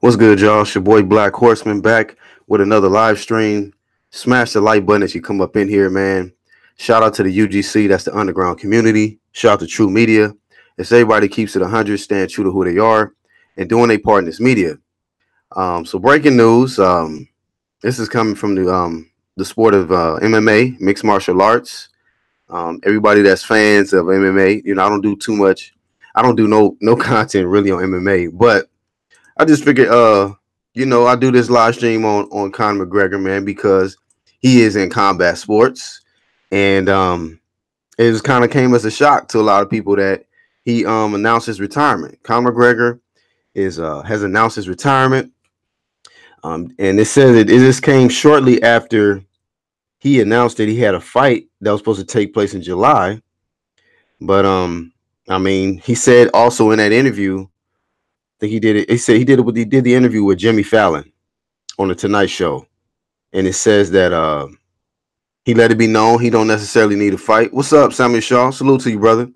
What's good, y'all? It's your boy Black Horseman back with another live stream. Smash the like button as you come up in here, man. Shout out to the UGC, that's the underground community. Shout out to True Media. As everybody keeps it 100, staying true to who they are, and doing their part in this media. So breaking news. This is coming from the sport of MMA, mixed martial arts. Everybody that's fans of MMA, I don't do too much. I don't do no content really on MMA, but I just figured, I do this live stream on Conor McGregor, man, because he is in combat sports, and it just kind of came as a shock to a lot of people that he announced his retirement. Conor McGregor has announced his retirement, and it says it just came shortly after he announced that he had a fight that was supposed to take place in July, but he said also in that interview. He did it. He said he did it. He did the interview with Jimmy Fallon on the Tonight Show, and it says that he let it be known he don't necessarily need to fight. What's up, Samuel Shaw? Salute to you, brother.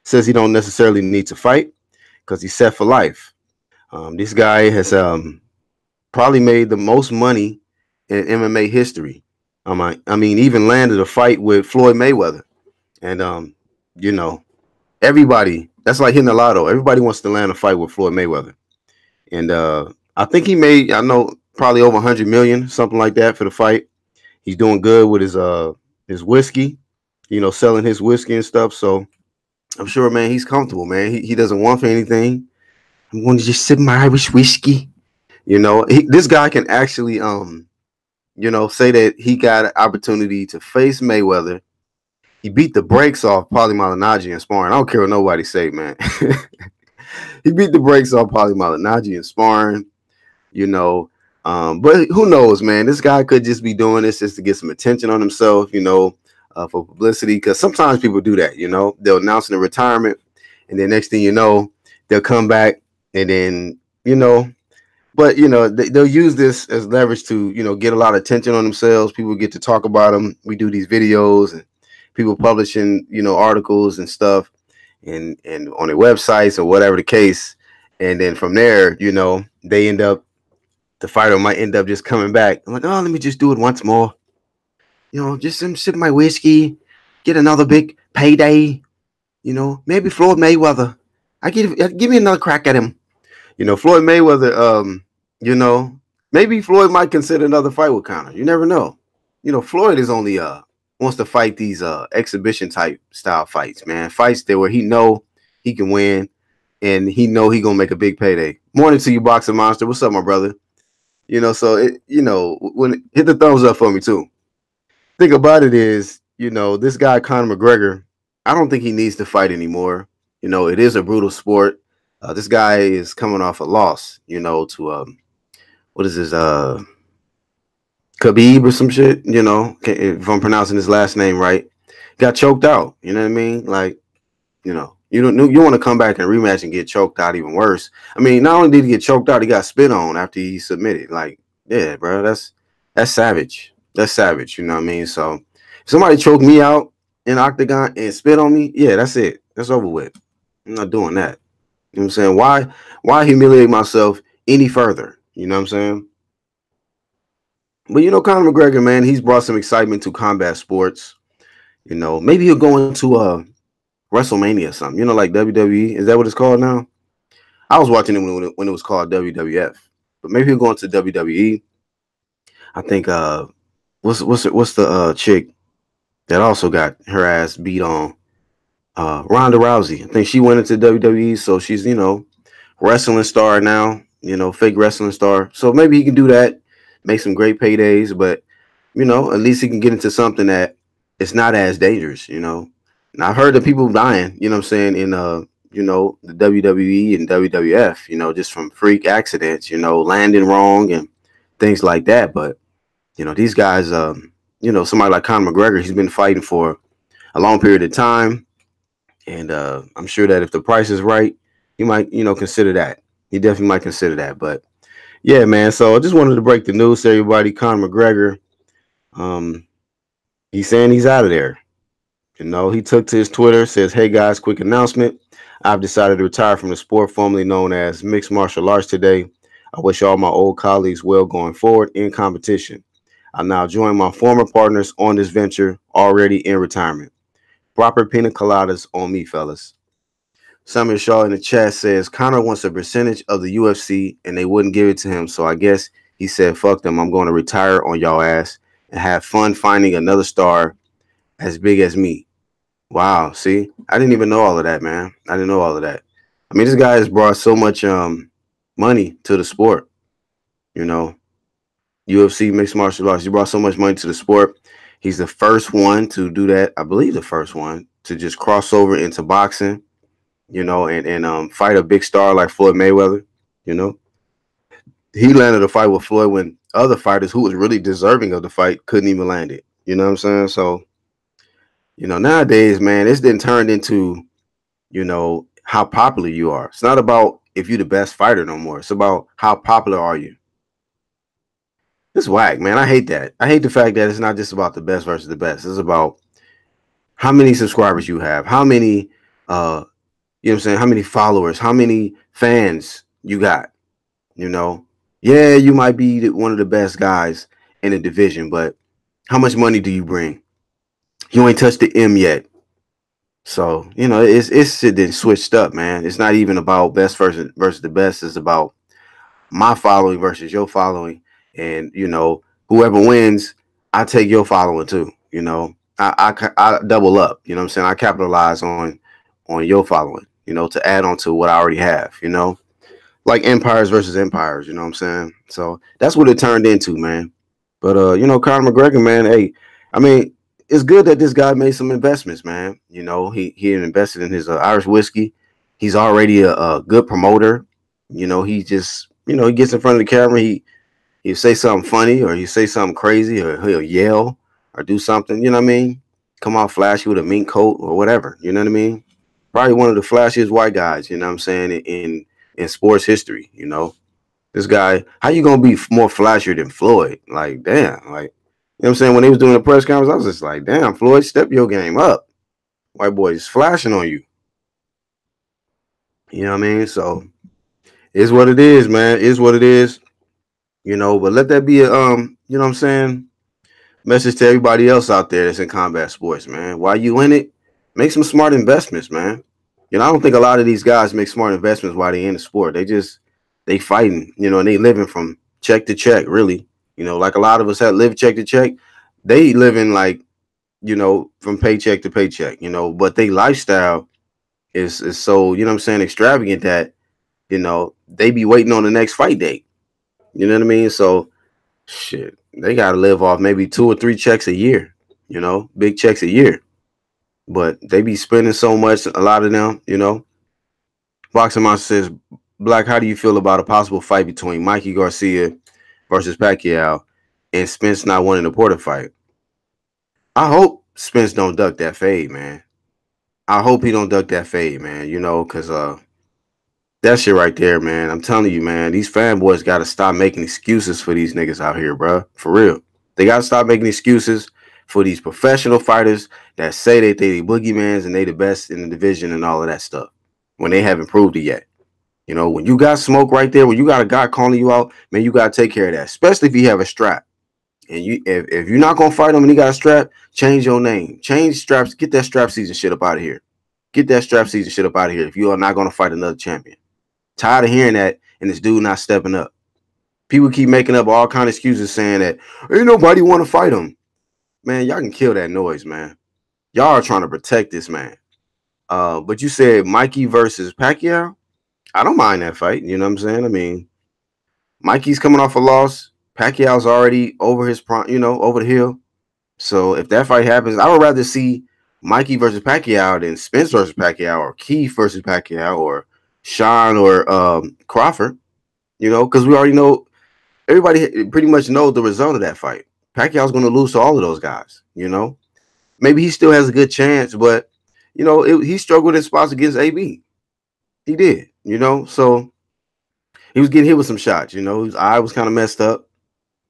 Says he don't necessarily need to fight because he's set for life. This guy has probably made the most money in MMA history. Even landed a fight with Floyd Mayweather, and everybody. That's like hitting the lotto. Everybody wants to land a fight with Floyd Mayweather. And I think he made, probably over 100 million, something like that for the fight. He's doing good with his whiskey, selling his whiskey and stuff. So I'm sure, man, he's comfortable, man. He doesn't want for anything. I'm going to just sip my Irish whiskey. This guy can actually, say that he got an opportunity to face Mayweather. He beat the brakes off Paulie Malignaggi in sparring. I don't care what nobody say, man. He beat the brakes off Paulie Malignaggi in sparring, But who knows, man? This guy could just be doing this just to get some attention on himself, for publicity. Because sometimes people do that, They'll announce their retirement, and then next thing you know, they'll come back, and then, But, they'll use this as leverage to, get a lot of attention on themselves. People get to talk about them. We do these videos and people publishing, articles and stuff and on their websites or whatever the case. And then from there, the fighter might end up just coming back. I'm like, oh, let me just do it once more. Just sip my whiskey, get another big payday. Maybe Floyd Mayweather. Give me another crack at him. Floyd Mayweather, maybe Floyd might consider another fight with Conor. You never know. Floyd is only wants to fight these exhibition type style fights, man. Fights where he know he can win and he know he gonna make a big payday. Morning to you, Boxing Monster. What's up, my brother? When hit the thumbs up for me too. Think about it is, this guy Conor McGregor, I don't think he needs to fight anymore. It is a brutal sport. This guy is coming off a loss, to what is this Khabib or some shit, if I'm pronouncing his last name right, got choked out. You know what I mean? Like, you want to come back and rematch and get choked out even worse. Not only did he get choked out, he got spit on after he submitted. Like, yeah, bro, that's savage. That's savage. You know what I mean? So if somebody choked me out in octagon and spit on me, yeah, that's it. That's over with. I'm not doing that. You know what I'm saying? Why humiliate myself any further? You know what I'm saying? But Conor McGregor, man, he's brought some excitement to combat sports. Maybe he'll go into WrestleMania or something. Like WWE. Is that what it's called now? I was watching it when it was called WWF. But maybe he'll go into WWE. I think what's the chick that also got her ass beat on? Ronda Rousey. I think she went into WWE, so she's wrestling star now. Fake wrestling star. So maybe he can do that. Make some great paydays, but at least he can get into something that it's not as dangerous, And I've heard of people dying, in the WWE and WWF, just from freak accidents, landing wrong and things like that. But these guys, somebody like Conor McGregor, he's been fighting for a long period of time, and I'm sure that if the price is right, he might, consider that. He definitely might consider that, but. Yeah, man. So I just wanted to break the news to everybody. Conor McGregor, he's saying he's out of there. He took to his Twitter, says, "Hey guys, quick announcement. I've decided to retire from the sport formerly known as mixed martial arts today. I wish all my old colleagues well going forward in competition. I now join my former partners on this venture already in retirement. Proper pina coladas on me, fellas. Samuel Shaw in the chat says Conor wants a percentage of the UFC and they wouldn't give it to him. So I guess he said, fuck them. I'm going to retire on y'all ass and have fun finding another star as big as me. Wow. See, I didn't even know all of that, man. I didn't know all of that. I mean, this guy has brought so much money to the sport, you know. UFC, mixed martial arts. He brought so much money to the sport. He's the first one to do that. I believe the first one to just cross over into boxing, you know, and fight a big star like Floyd Mayweather, you know. He landed a fight with Floyd when other fighters who was really deserving of the fight couldn't even land it. You know what I'm saying? So, you know, nowadays, man, it's been turned into, you know, how popular you are. It's not about if you're the best fighter no more. It's about how popular are you. It's whack, man. I hate that. I hate the fact that it's not just about the best versus the best. It's about how many subscribers you have, how many, you know what I'm saying, how many followers, how many fans you got, you know. Yeah, you might be one of the best guys in the division, but how much money do you bring? You ain't touched the M yet. So, you know, it's shit that switched up, man. It's not even about best versus the best. It's about my following versus your following. And, you know, whoever wins, I take your following too. You know, I double up, you know what I'm saying? I capitalize on your following, you know, to add on to what I already have, you know, like empires versus empires, you know what I'm saying? So that's what it turned into, man. But, you know, Conor McGregor, man, hey, I mean, it's good that this guy made some investments, man. You know, he invested in his Irish whiskey. He's already a good promoter. You know, he just, you know, he gets in front of the camera. He'll say something funny or he'll say something crazy or he'll yell or do something, you know what I mean? Come out flashy with a mink coat or whatever, you know what I mean? Probably one of the flashiest white guys, you know what I'm saying, in sports history, you know? This guy, how you gonna be more flashier than Floyd? Like, damn, like, you know what I'm saying? When they was doing the press conference, I was just like, damn, Floyd, step your game up. White boy is flashing on you. You know what I mean? So it's what it is, man. It's what it is. You know, but let that be a you know what I'm saying, message to everybody else out there that's in combat sports, man. While you in it, make some smart investments, man. You know, I don't think a lot of these guys make smart investments while they in the sport. They fighting, you know, and they living from check to check, really. You know, like a lot of us that live check to check, they living like, you know, from paycheck to paycheck, you know, but they lifestyle is so, you know what I'm saying, extravagant that, you know, they be waiting on the next fight date. You know what I mean? So shit, they gotta live off maybe 2 or 3 checks a year, you know, big checks a year. But they be spending so much, a lot of them, you know. Boxing Monster says, Black, how do you feel about a possible fight between Mikey Garcia versus Pacquiao and Spence not wanting the Porter fight? I hope Spence don't duck that fade, man. I hope he don't duck that fade, man, you know, because that shit right there, man. I'm telling you, man, these fanboys got to stop making excuses for these niggas out here, bro. For real. They got to stop making excuses for these professional fighters that say that they the boogeymans and they the best in the division and all of that stuff when they haven't proved it yet. You know, when you got smoke right there, when you got a guy calling you out, man, you got to take care of that, especially if you have a strap. And you, if you're not going to fight him and he got a strap, change your name. Change straps. Get that strap season shit up out of here. Get that strap season shit up out of here if you are not going to fight another champion. Tired of hearing that and this dude not stepping up. People keep making up all kind of excuses saying that ain't nobody want to fight him. Man, y'all can kill that noise, man. Y'all are trying to protect this man. But you said Mikey versus Pacquiao. I don't mind that fight. You know what I'm saying? I mean, Mikey's coming off a loss. Pacquiao's already over his prime, you know, over the hill. So if that fight happens, I would rather see Mikey versus Pacquiao than Spence versus Pacquiao or Keith versus Pacquiao or Sean or Crawford. You know, because we already know, everybody pretty much knows the result of that fight. Pacquiao's going to lose to all of those guys. You know, maybe he still has a good chance, but you know, he struggled in spots against AB. He did. You know, so he was getting hit with some shots. You know, his eye was kind of messed up.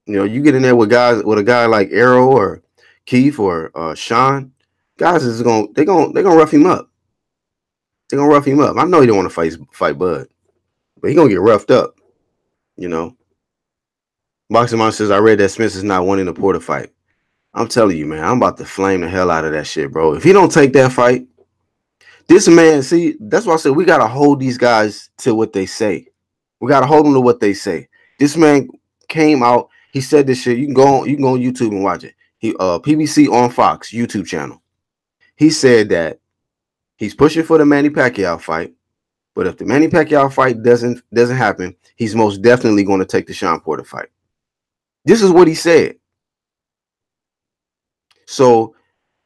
You know, you get in there with guys, with a guy like Arrow or Keith or Sean, guys is they're gonna rough him up. They're gonna rough him up. I know he don't want to fight Bud, but he gonna get roughed up. You know, Boxing Mom says, I read that Spence is not wanting to Porter fight. I'm telling you, man, I'm about to flame the hell out of that shit, bro. If he don't take that fight, this man, see, that's why I said we gotta hold these guys to what they say. We gotta hold them to what they say. This man came out, he said this shit. You can go on YouTube and watch it. He PBC on Fox YouTube channel. He said that he's pushing for the Manny Pacquiao fight, but if the Manny Pacquiao fight doesn't happen, he's most definitely going to take the Sean Porter fight. This is what he said. So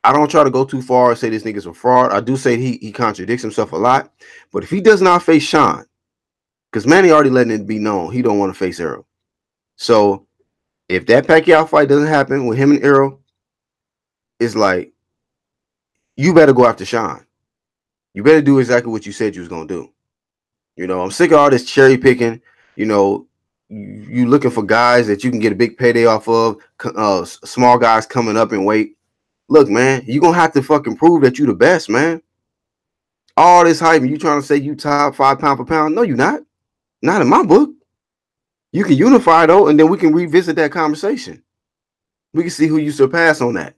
I don't try to go too far and say this nigga's a fraud. I do say he contradicts himself a lot. But if he does not face Sean, because Manny already letting it be known he don't want to face Errol. So if that Pacquiao fight doesn't happen with him and Errol, it's like, you better go after Sean. You better do exactly what you said you was going to do. You know, I'm sick of all this cherry picking. You know, you looking for guys that you can get a big payday off of, small guys coming up in weight. Look, man, you're going to have to fucking prove that you the best, man. All this hype, you trying to say you top 5 pound for pound? No, you're not. Not in my book. You can unify, though, and then we can revisit that conversation. We can see who you surpass on that.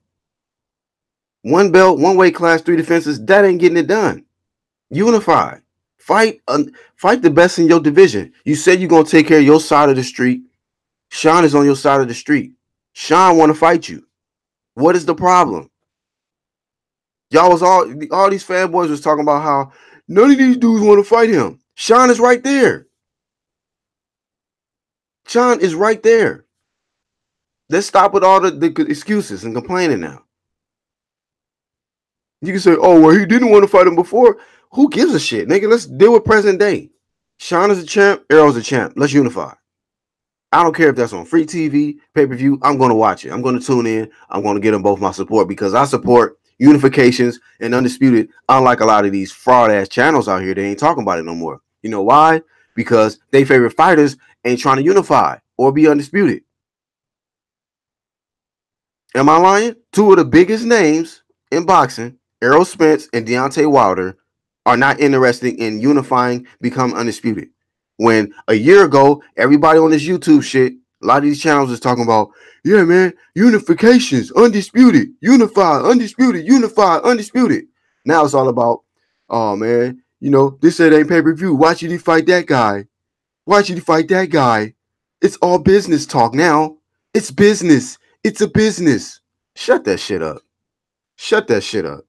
One belt, one weight class, 3 defenses, that ain't getting it done. Unify. Fight the best in your division. You said you're going to take care of your side of the street. Sean is on your side of the street. Sean want to fight you. What is the problem? Y'all was all these fanboys was talking about how none of these dudes want to fight him. Sean is right there. Sean is right there. Let's stop with all the excuses and complaining now. You can say, oh, well, he didn't want to fight him before. Who gives a shit, nigga? Let's deal with present day. Sean is a champ. Errol's a champ. Let's unify. I don't care if that's on free TV, pay-per-view. I'm going to watch it. I'm going to tune in. I'm going to get them both my support because I support unifications and undisputed, unlike a lot of these fraud-ass channels out here. They ain't talking about it no more. You know why? Because they favorite fighters ain't trying to unify or be undisputed. Am I lying? 2 of the biggest names in boxing, Errol Spence and Deontay Wilder, are not interested in unifying, become undisputed. When a year ago, everybody on this YouTube shit, a lot of these channels is talking about, yeah, man, unifications, undisputed, unify, undisputed, unify, undisputed. Now it's all about, oh, man, you know, this shit ain't pay-per-view. Why should he fight that guy? Why should he fight that guy? It's all business talk now. It's business. It's a business. Shut that shit up. Shut that shit up.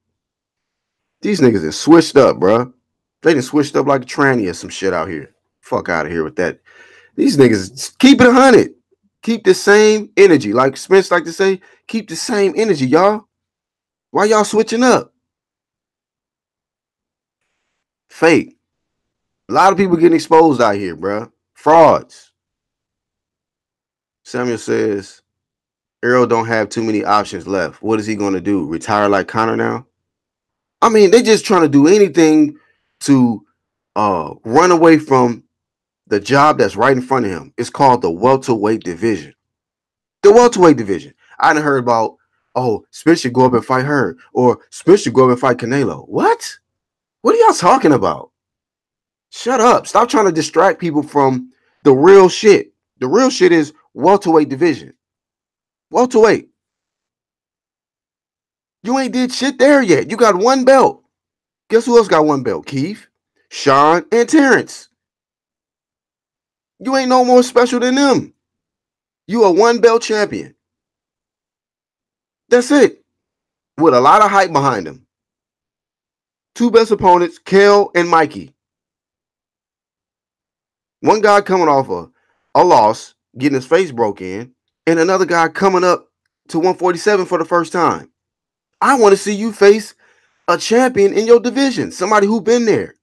These niggas is switched up, bro. They done switched up like a tranny or some shit out here. Fuck out of here with that. These niggas keep it 100. Keep the same energy. Like Spence like to say, keep the same energy, y'all. Why y'all switching up? Fake. A lot of people getting exposed out here, bro. Frauds. Samuel says, Errol don't have too many options left. What is he going to do? Retire like Conor now? I mean, they just trying to do anything to run away from the job that's right in front of him. It's called the welterweight division. The welterweight division. I done heard about, oh, Spence should go up and fight her, or Spence should go up and fight Canelo. What? What are y'all talking about? Shut up. Stop trying to distract people from the real shit. The real shit is welterweight division. Welterweight. You ain't did shit there yet. You got 1 belt. Guess who else got 1 belt? Keith, Sean, and Terrence. You ain't no more special than them. You a 1 belt champion. That's it. With a lot of hype behind him. 2 best opponents, Kale and Mikey. One guy coming off a loss, getting his face broke in, and another guy coming up to 147 for the first time. I want to see you face a champion in your division. Somebody who been there.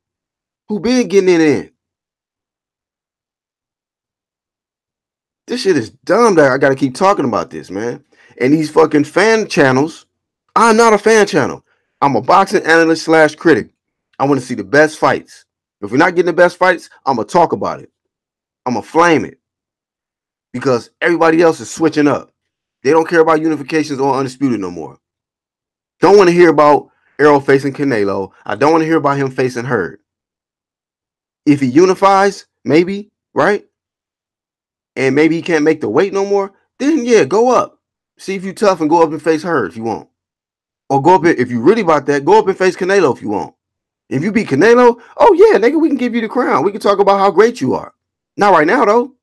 Who been getting it in. This shit is dumb that I got to keep talking about this, man. And these fucking fan channels. I'm not a fan channel. I'm a boxing analyst / critic. I want to see the best fights. If we're not getting the best fights, I'm going to talk about it. I'm going to flame it. Because everybody else is switching up. They don't care about unifications or undisputed no more. Don't want to hear about Errol facing Canelo. I don't want to hear about him facing Hurd. If he unifies, maybe, right? and maybe he can't make the weight no more, then yeah, go up. See if you tough and go up and face Hurd if you want. Or go up and, if you really about that, go up and face Canelo if you want. If you beat Canelo, oh yeah, nigga, we can give you the crown. We can talk about how great you are. Not right now, though.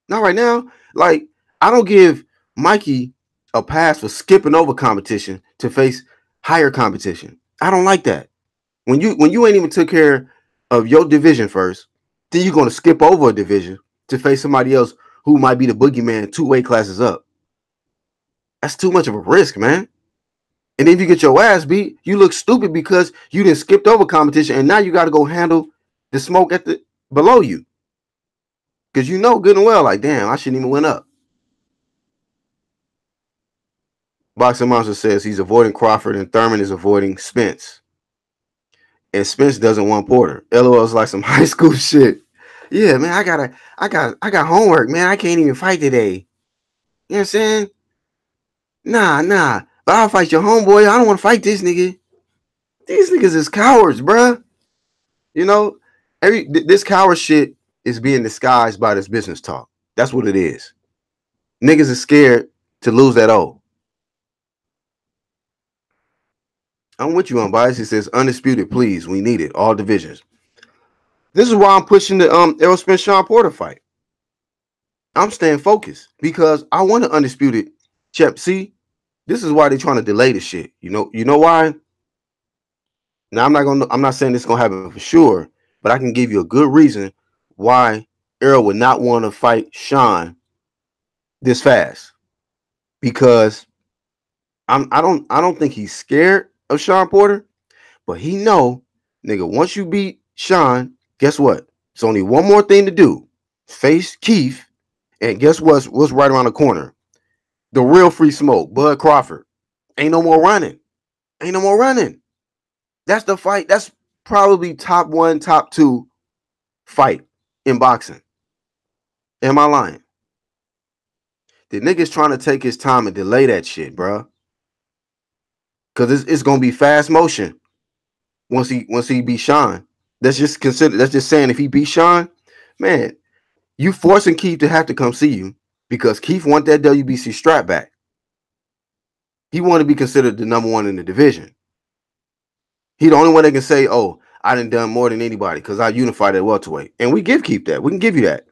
Not right now. Like, I don't give Mikey a pass for skipping over competition to face higher competition. I don't like that. When you ain't even took care of your division first, then you're gonna skip over a division to face somebody else who might be the boogeyman 2 weight classes up. That's too much of a risk, man. And if you get your ass beat, you look stupid because you didn't skipped over competition, and now you got to go handle the smoke at the below you. Because you know good and well, like, damn, I shouldn't even went up. Boxing Monster says he's avoiding Crawford and Thurman is avoiding Spence. And Spence doesn't want Porter. LOL is like some high school shit. Yeah, man, I got homework, man. I can't even fight today. You know what I'm saying? Nah. But I'll fight your homeboy. I don't want to fight this nigga. These niggas is cowards, bruh. You know, this coward shit is being disguised by this business talk. That's what it is. Niggas is scared to lose that O. I'm with you, unbiased. He says, undisputed, please. We need it. All divisions. This is why I'm pushing the Errol Spence Sean Porter fight. I'm staying focused because I want an undisputed champ. See, this is why they're trying to delay the shit. You know why? Now I'm not saying this is gonna happen for sure, but I can give you a good reason why Errol would not want to fight Sean this fast. Because I don't think he's scared of Sean Porter, but he know, nigga, once you beat Sean, guess what? It's only one more thing to do. Face Keith, and guess what's right around the corner? The real free smoke, Bud Crawford. Ain't no more running. That's the fight. That's probably top 1, top 2 fight in boxing. Am I lying? The nigga's trying to take his time and delay that shit, bro. Because it's gonna be fast motion once he beat Sean. That's just saying if he beat Sean, man, you forcing Keith to have to come see you because Keith want that WBC strap back. He want to be considered the number 1 in the division. He the only one that can say, oh, I done more than anybody because I unified at welterweight. And we give Keith that. We can give you that.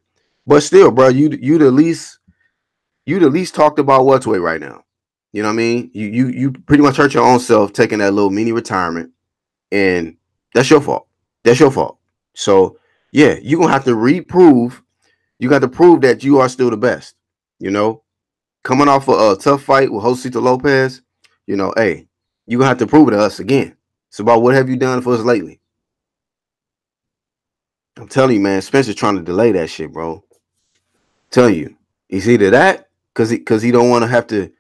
But still, bro, you the least talked about welterweight right now. You know what I mean? You pretty much hurt your own self taking that little mini retirement, and that's your fault. So yeah, you're gonna have to reprove. You got to prove that you are still the best. You know, coming off a tough fight with Josito Lopez, you know, hey, you're gonna have to prove it to us again. It's about what have you done for us lately. I'm telling you, man, Spencer's trying to delay that shit, bro. I'm telling you, it's either that because he don't want to have to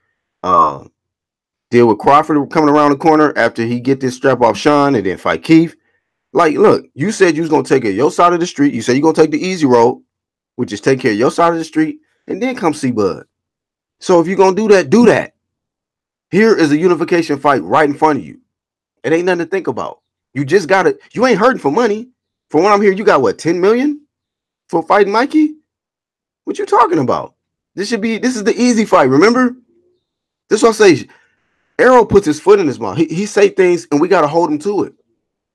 deal with Crawford coming around the corner after he get this strap off Sean and then fight Keith. Like, look, you said you was gonna take your side of the street. You said you're gonna take the easy road, which is take care of your side of the street, and then come see Bud. So if you're gonna do that. Here is a unification fight right in front of you. It ain't nothing to think about. You just gotta. You ain't hurting for money. From what I'm hearing, you got what, 10 million for fighting Mikey? What you talking about? This is the easy fight. Remember, this is what I say. Errol puts his foot in his mouth. He say things, and we gotta hold him to it.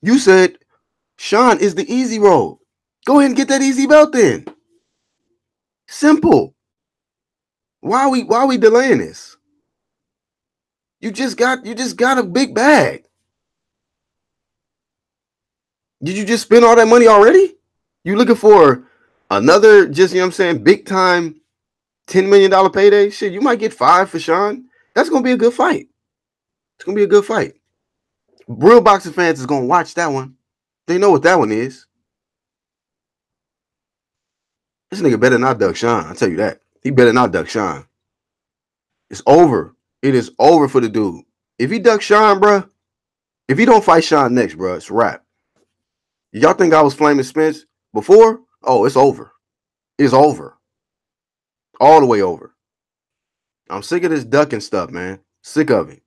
You said Sean is the easy road. Go ahead and get that easy belt then. Simple. Why are we delaying this? You just got a big bag. Did you just spend all that money already? You looking for another, just, you know what I'm saying, big time $10 million payday? Shit, you might get 5 for Sean. That's gonna be a good fight. It's gonna be a good fight. Real boxing fans is gonna watch that one. They know what that one is. This nigga better not duck Sean. I'll tell you that. He better not duck Sean. It's over. It is over for the dude. If he ducks Sean, bro, if he don't fight Sean next, bro, it's a wrap. Y'all think I was flaming Spence before? Oh, it's over. It's over. All the way over. I'm sick of this ducking stuff, man. Sick of it.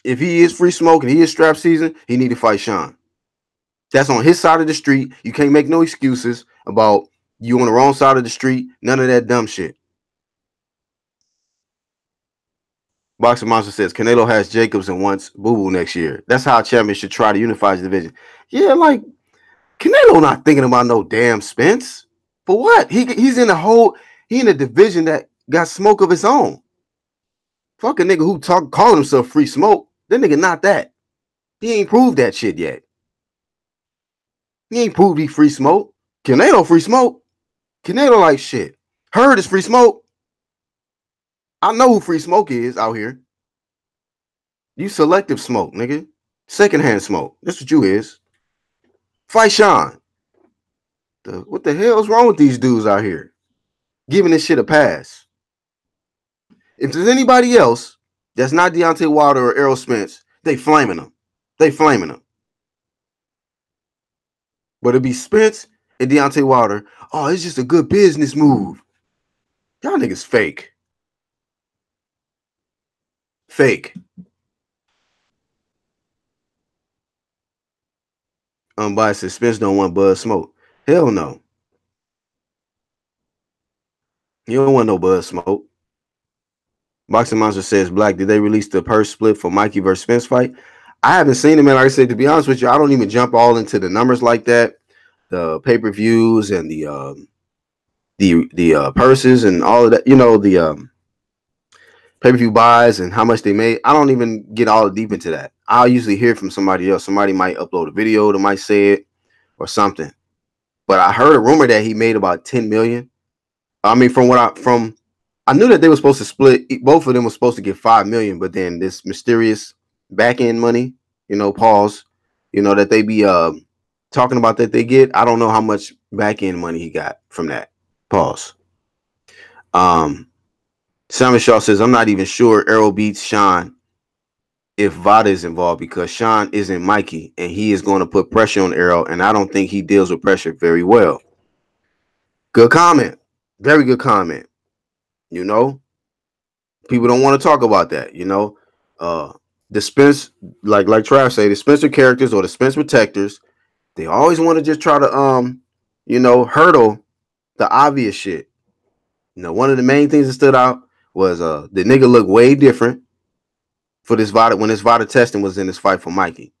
If he is free smoke and he is strap season, he need to fight Sean. That's on his side of the street. You can't make no excuses about You on the wrong side of the street. None of that dumb shit. Boxing Monster says Canelo has Jacobs and wants Boo Boo next year. That's how champions should try to unify his division. Yeah, like Canelo not thinking about no damn Spence. For what? He's in he in a division that got smoke of its own. Fuck a nigga who calling himself free smoke. That nigga not that. He ain't proved that shit yet. He ain't proved he free smoke. Canelo free smoke. Canelo like shit. Heard is free smoke. I know who free smoke is out here. You selective smoke, nigga. Secondhand smoke. That's what you is. Fight Sean. What the hell is wrong with these dudes out here? Giving this shit a pass. If there's anybody else that's not Deontay Wilder or Errol Spence, they flaming them. They flaming them. But it'd be Spence and Deontay Wilder. Oh, it's just a good business move. Y'all niggas fake. Fake. Unbiased says Spence don't want Bud Smoke. Hell no. You don't want no Bud Smoke. Boxing Monster says, Black, did they release the purse split for Mikey versus Spence fight? I haven't seen it, man. Like I said, to be honest with you, I don't even jump all into the numbers like that. The pay-per-views and the purses and all of that, you know, the pay-per-view buys and how much they made. I don't even get all deep into that. I'll usually hear from somebody else. Somebody might upload a video that might say it or something. But I heard a rumor that he made about 10 million. I mean, I knew that they were supposed to split. Both of them were supposed to get 5 million, but then this mysterious back end money, you know, pause, you know, that they be talking about that they get. I don't know how much back end money he got from that. Pause. Simon Shaw says, I'm not even sure Errol beats Sean if Vada is involved because Sean isn't Mikey and he is going to put pressure on Errol, and I don't think he deals with pressure very well. Good comment. Very good comment. You know, people don't want to talk about that. You know, the Spence, like Trav say, the Spencer characters or the Spence protectors, they always want to just try to you know, hurdle the obvious shit. You know, one of the main things that stood out was the nigga looked way different for this Vada when this Vada testing was in this fight for Mikey.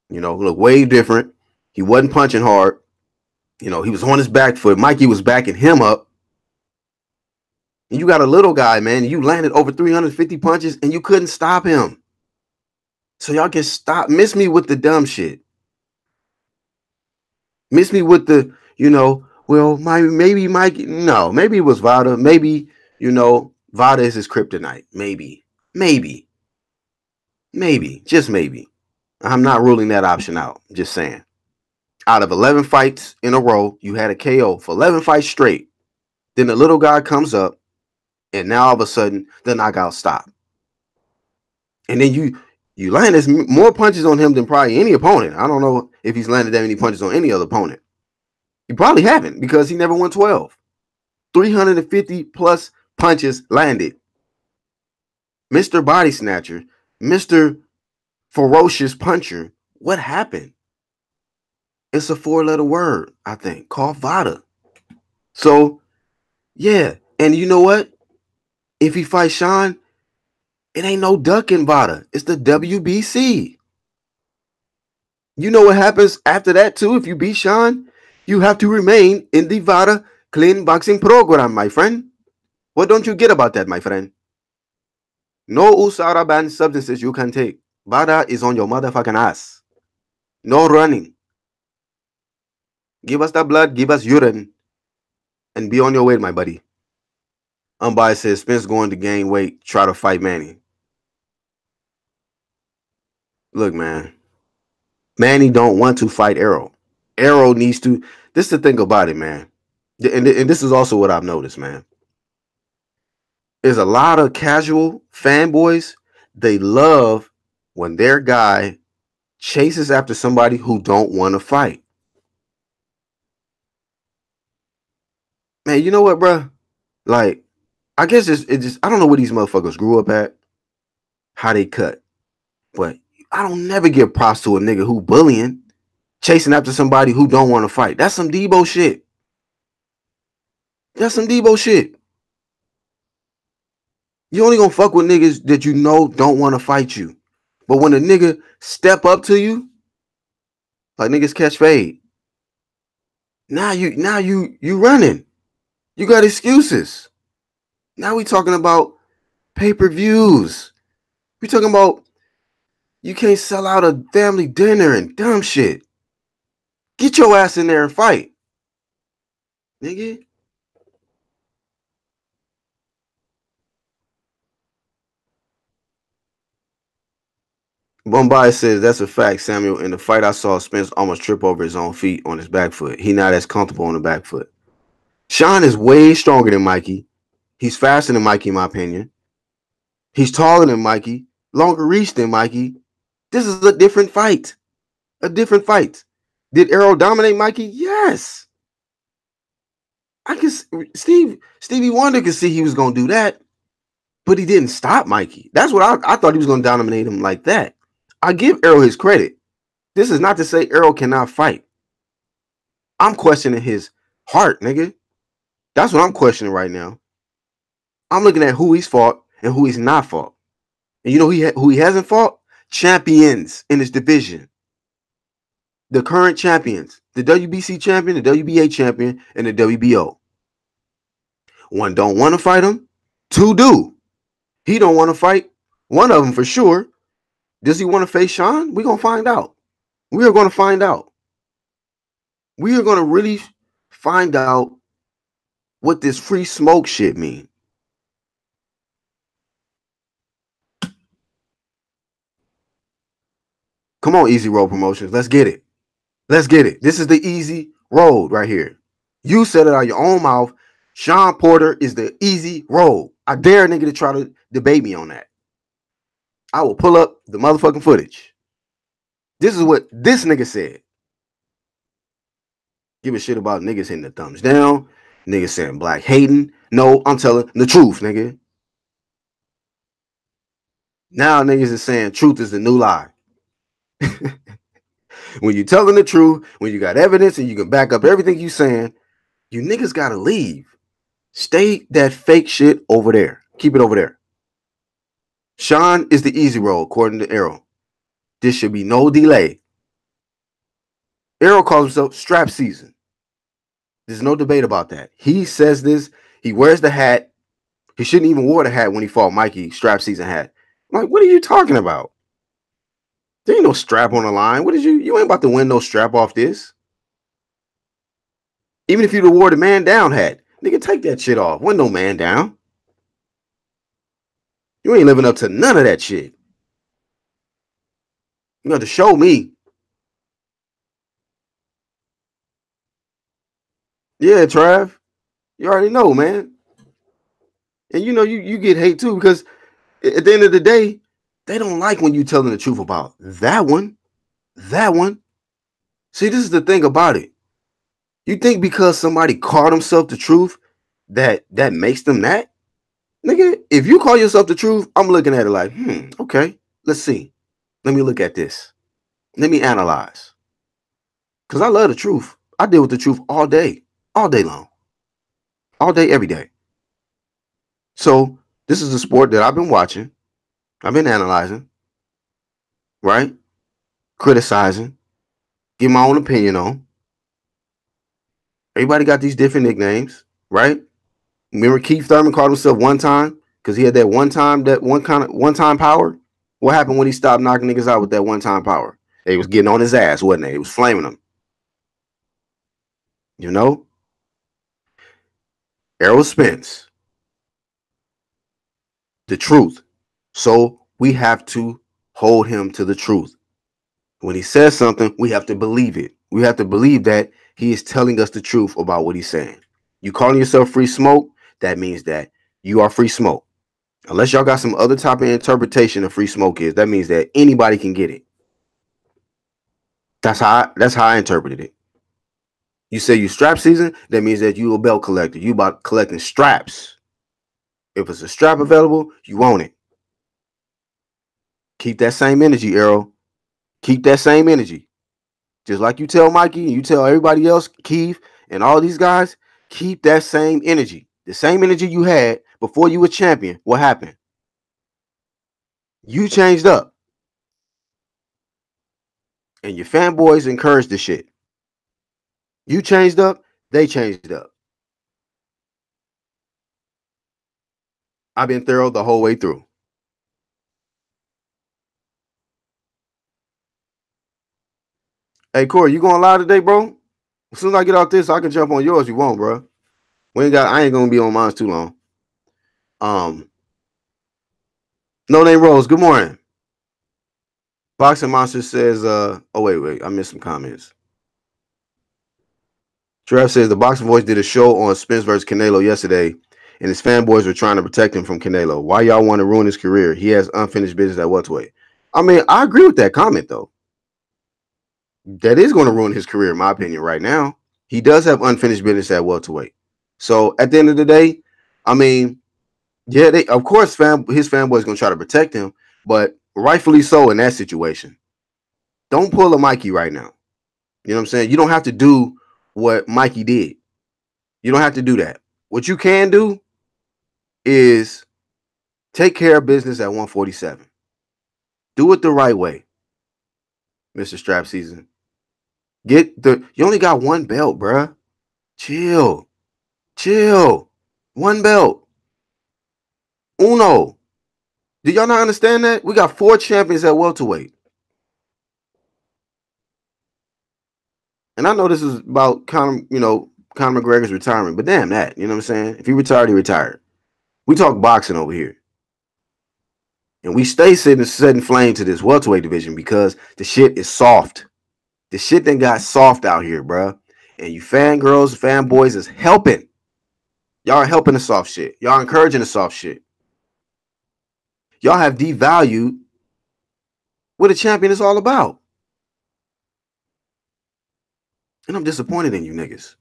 You know, looked way different. He wasn't punching hard. You know, he was on his back foot. Mikey was backing him up. And you got a little guy, man. You landed over 350 punches and you couldn't stop him. So y'all can stop. Miss me with the dumb shit. Miss me with the, you know, well, maybe Mikey. No, maybe it was Vada. Maybe, you know, Vada is his kryptonite. Maybe. Just maybe. I'm not ruling that option out. Just saying. Out of 11 fights in a row, you had a KO for 11 fights straight. Then the little guy comes up. And now all of a sudden, the knockout stopped. And then you landed more punches on him than probably any opponent. I don't know if he's landed that many punches on any other opponent. He probably haven't because he never won 12. 350 plus punches landed. Mr. Body Snatcher, Mr. Ferocious Puncher. What happened? It's a 4-letter word, I think, called Vada. So, yeah. And you know what? If he fights Sean, it ain't no ducking Vada. It's the WBC. You know what happens after that, too? If you beat Sean, you have to remain in the Vada Clean Boxing Program, my friend. What don't you get about that, my friend? No USADA banned substances you can take. Vada is on your motherfucking ass. No running. Give us the blood, give us urine, and be on your way, my buddy. Unbiased says Spence going to gain weight, try to fight Manny. Look, man. Manny don't want to fight Errol. Errol needs to. This is the thing about it, man. And this is also what I've noticed, man. There's a lot of casual fanboys. They love when their guy chases after somebody who don't want to fight. Man, you know what, bro? Like, I guess I don't know where these motherfuckers grew up at, how they cut. But I don't never give props to a nigga who bullying, chasing after somebody who don't want to fight. That's some Debo shit. That's some Debo shit. You only gonna fuck with niggas that you know don't want to fight you. But when a nigga step up to you, like niggas catch fade, now you running. You got excuses. Now we talking about pay-per-views. We talking about you can't sell out a family dinner and dumb shit. Get your ass in there and fight, nigga. Bombay says that's a fact, Samuel. In the fight I saw, Spence almost trip over his own feet on his back foot. He not as comfortable on the back foot. Sean is way stronger than Mikey. He's faster than Mikey, in my opinion. He's taller than Mikey, longer reach than Mikey. This is a different fight. A different fight. Did Errol dominate Mikey? Yes. I can Stevie Wonder could see he was gonna do that, but he didn't stop Mikey. That's what I thought he was gonna dominate him like that. I give Errol his credit. This is not to say Errol cannot fight. I'm questioning his heart, nigga. That's what I'm questioning right now. I'm looking at who he's fought and who he's not fought. And you know who he hasn't fought? Champions in his division. The current champions. The WBC champion, the WBA champion, and the WBO. One don't want to fight him. Two do. He don't want to fight one of them for sure. Does he want to face Sean? We're going to find out. We are going to find out. We are going to really find out what this free smoke shit mean. Come on, Easy Road Promotions. Let's get it. Let's get it. This is the easy road right here. You said it out of your own mouth. Sean Porter is the easy road. I dare a nigga to try to debate me on that. I will pull up the motherfucking footage. This is what this nigga said. Give a shit about niggas hitting the thumbs down. Niggas saying black hating. No, I'm telling the truth, nigga. Now niggas is saying truth is the new lie. When you're telling the truth, when you got evidence and you can back up everything you saying, you niggas gotta leave. Stay that fake shit over there. Keep it over there. Sean is the easy road, according to Errol. There should be no delay. Errol calls himself strap season. There's no debate about that. He says this. He wears the hat. He shouldn't even wear the hat when he fought Mikey, strap season hat. I'm like, what are you talking about? There ain't no strap on the line. What is you ain't about to win no strap off this. Even if you'd have wore the man down hat, nigga, take that shit off. Wasn't no man down. You ain't living up to none of that shit. You have to show me. Yeah, Trav. You already know, man. And you know you get hate too, because at the end of the day, they don't like when you tell them the truth about that one. That one. See, this is the thing about it. You think because somebody called himself the truth that makes them that? Nigga, if you call yourself the truth, I'm looking at it like, okay, let's see. Let me look at this. Let me analyze. Because I love the truth. I deal with the truth all day long. All day, every day. So this is a sport that I've been watching. I've been analyzing. Right? Criticizing. Give my own opinion on. Everybody got these different nicknames, right? Remember Keith Thurman called himself one time because he had that one time power. What happened when he stopped knocking niggas out with that one time power? They was getting on his ass, wasn't they? It was flaming him. You know? Errol Spence. The truth. So we have to hold him to the truth. When he says something, we have to believe it. We have to believe that he is telling us the truth about what he's saying. You calling yourself free smoke, that means that you are free smoke. Unless y'all got some other type of interpretation of free smoke is, that means that anybody can get it. That's how I interpreted it. You say you strap season, that means that you a belt collector. You about collecting straps. If it's a strap available, you want it. Keep that same energy, Errol. Keep that same energy. Just like you tell Mikey and you tell everybody else, Keith, and all these guys, Keep that same energy. The same energy you had before you were champion. What happened? You changed up. And your fanboys encouraged the shit. You changed up, they changed up. I've been thorough the whole way through. Hey, Corey, you going live today, bro? As soon as I get off this, I can jump on yours if you want, bro. I ain't gonna be on mine too long. No Name Rose, good morning. Boxing Monster says, oh wait, I missed some comments. Trev says the Boxing Voice did a show on Spence versus Canelo yesterday, and his fanboys were trying to protect him from Canelo. Why y'all want to ruin his career? He has unfinished business at welterweight. I mean, I agree with that comment though. That is going to ruin his career, in my opinion, right now. He does have unfinished business at welterweight. So at the end of the day, I mean, yeah, of course his fanboys going to try to protect him, but rightfully so in that situation. Don't pull a Mikey right now. You know what I'm saying? You don't have to do what Mikey did. You don't have to do that. What you can do is take care of business at 147. Do it the right way, Mr. Strap Season. You only got one belt, bruh. Chill. One belt. Uno. Do y'all not understand that? We got 4 champions at welterweight. And I know this is about Conor McGregor's retirement, but damn that. You know what I'm saying? If he retired, he retired. We talk boxing over here. And we stay setting flame to this welterweight division because the shit is soft. The shit then got soft out here, bruh. And you fangirls, fanboys is helping. Y'all are helping the soft shit. Y'all encouraging the soft shit. Y'all have devalued what a champion is all about. And I'm disappointed in you niggas.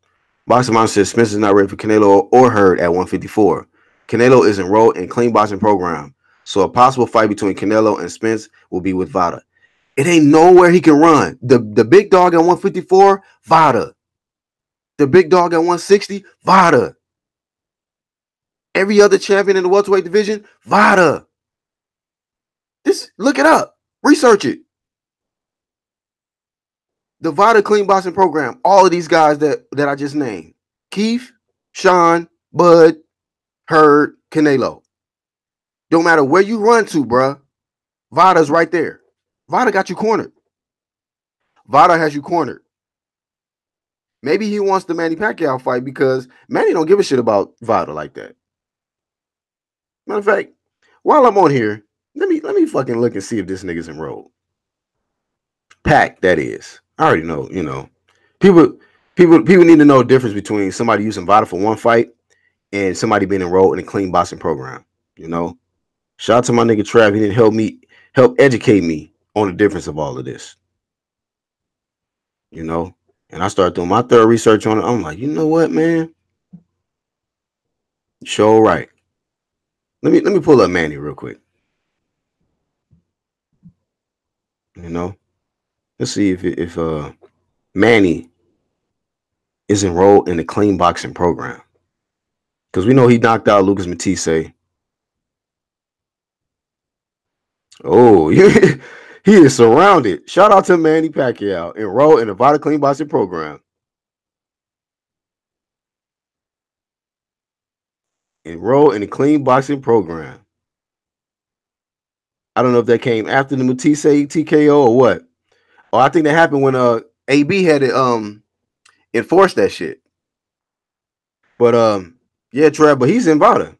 Boxing Mom says Spence is not ready for Canelo or Hurd at 154. Canelo is enrolled in clean boxing program. So a possible fight between Canelo and Spence will be with Vada. It ain't nowhere he can run. The big dog at 154, Vada. The big dog at 160, Vada. Every other champion in the welterweight division, Vada. Look it up. Research it. The Vada Clean Boxing Program, all of these guys that I just named. Keith, Sean, Bud, Hurd, Canelo. Don't matter where you run to, bruh. Vada's right there. Vada got you cornered. Vada has you cornered. Maybe he wants the Manny Pacquiao fight because Manny don't give a shit about Vada like that. Matter of fact, while I'm on here, let me fucking look and see if this nigga's enrolled. Pack, that is. I already know, you know. People need to know the difference between somebody using Vada for one fight and somebody being enrolled in a clean boxing program. You know. Shout out to my nigga Trav. He didn't help educate me on the difference of all of this. You know. And I started doing my thorough research on it. I'm like, you know what, man? Sure right. Let me pull up Manny real quick. You know, let's see if Manny is enrolled in the clean boxing program because we know he knocked out Lucas Matisse. Oh, he is surrounded. Shout out to Manny Pacquiao, enrolled in the Vada Clean Boxing program. Enrolled in the clean boxing program. I don't know if that came after the Matisse TKO or what. Oh, I think that happened when AB had to enforce that shit. But yeah, Trev, but he's in Vada.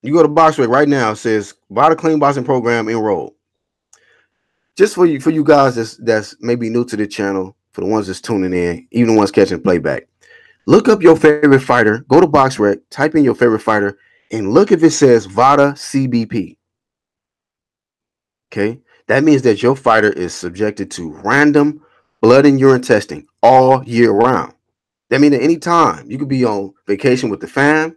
You go to BoxRec right now, it says Vada Clean Boxing Program enrolled. Just for you guys that's maybe new to the channel, for the ones that's tuning in, even the ones catching playback. Look up your favorite fighter, go to BoxRec, type in your favorite fighter, and look if it says Vada CBP. Okay, that means that your fighter is subjected to random blood and urine testing all year round. That means at any time you could be on vacation with the fam.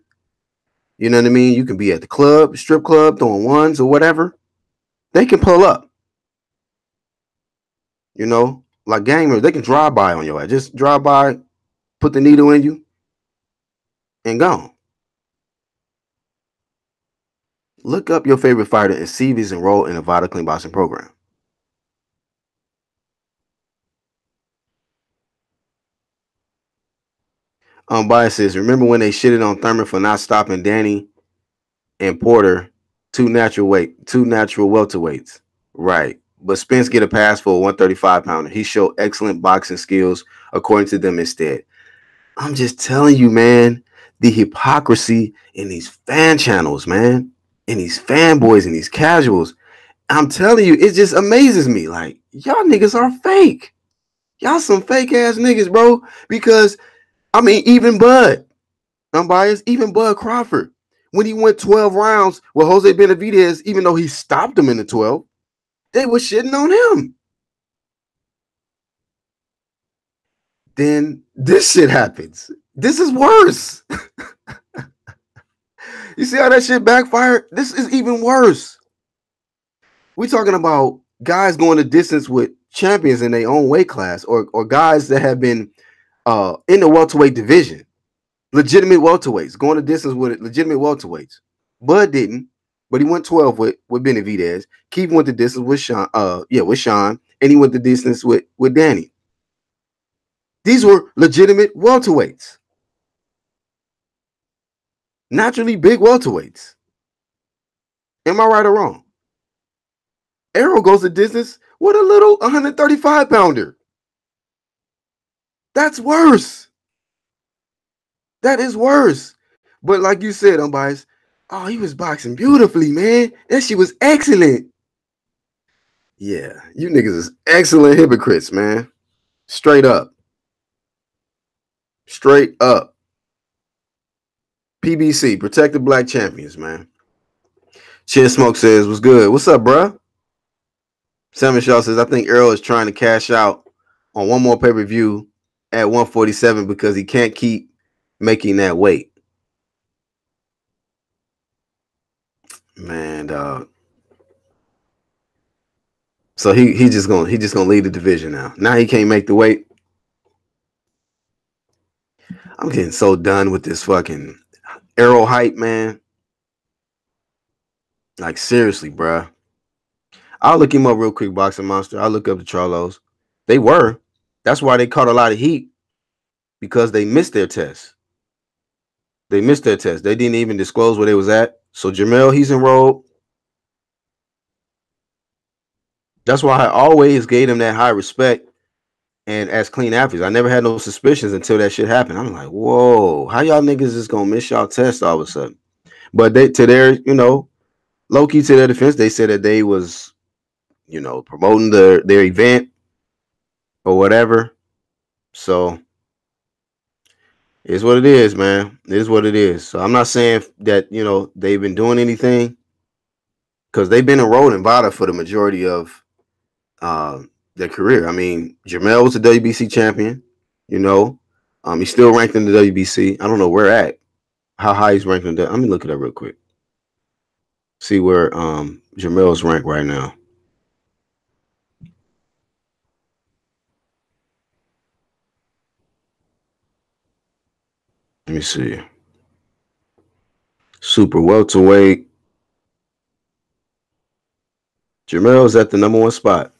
You know what I mean? You can be at the club, strip club, throwing ones or whatever. They can pull up. You know, like gamers, they can drive by on your ass. Just drive by, put the needle in you. and gone. Look up your favorite fighter and see if he's enrolled in a VADA clean boxing program. Bias says, remember when they shitted on Thurman for not stopping Danny and Porter, two natural welterweights. Right. But Spence get a pass for a 135 pounder. He showed excellent boxing skills according to them instead. I'm just telling you, man, the hypocrisy in these fan channels, man, and these fanboys and these casuals. I'm telling you, it just amazes me. Like, y'all niggas are fake. Y'all some fake ass niggas, bro. Because, I mean, even Bud, I'm biased, even Bud Crawford, when he went 12 rounds with Jose Benavidez, even though he stopped him in the 12, they were shitting on him. Then this shit happens. This is worse. You see how that shit backfired? This is even worse. We're talking about guys going the distance with champions in their own weight class, or guys that have been in the welterweight division, legitimate welterweights, going the distance with legitimate welterweights. Bud didn't, but he went 12 with Benavidez. Keith went the distance with Sean, and he went the distance with Danny. These were legitimate welterweights. Naturally big welterweights. Am I right or wrong? Errol goes the distance with a little 135 pounder. That's worse. That is worse. But like you said, unbiased, oh, he was boxing beautifully, man. That shit was excellent. Yeah, you niggas is excellent hypocrites, man. Straight up. Straight up. PBC, protect the black champions, man. Chin Smoke says, what's good? What's up, bruh? Salmon Shaw says, I think Errol is trying to cash out on one more pay-per-view at 147 because he can't keep making that weight. Man, dog. So he just gonna lead the division now. Now he can't make the weight. I'm getting so done with this fucking Errol hype, man. Like seriously, bruh. I'll look him up real quick, Boxing Monster. I'll look up the Charlos. They were. That's why they caught a lot of heat, because they missed their test. They missed their test. They didn't even disclose where they was at. So Jamel, he's enrolled. That's why I always gave him that high respect and as clean athletes. I never had no suspicions until that shit happened. I'm like, whoa, how y'all niggas is gonna miss y'all test all of a sudden? But they, to their, low key, to their defense, they said that they was, promoting their event or whatever. So it's what it is, man. It is what it is. So I'm not saying that, they've been doing anything, because they've been enrolled in VADA for the majority of their career. I mean, Jamel was a WBC champion, he's still ranked in the WBC. I don't know where at, how high he's ranked in that. Let me look it up real quick. See where Jamel's ranked right now. Let me see. Super welterweight. Jamel's at the number 1 spot.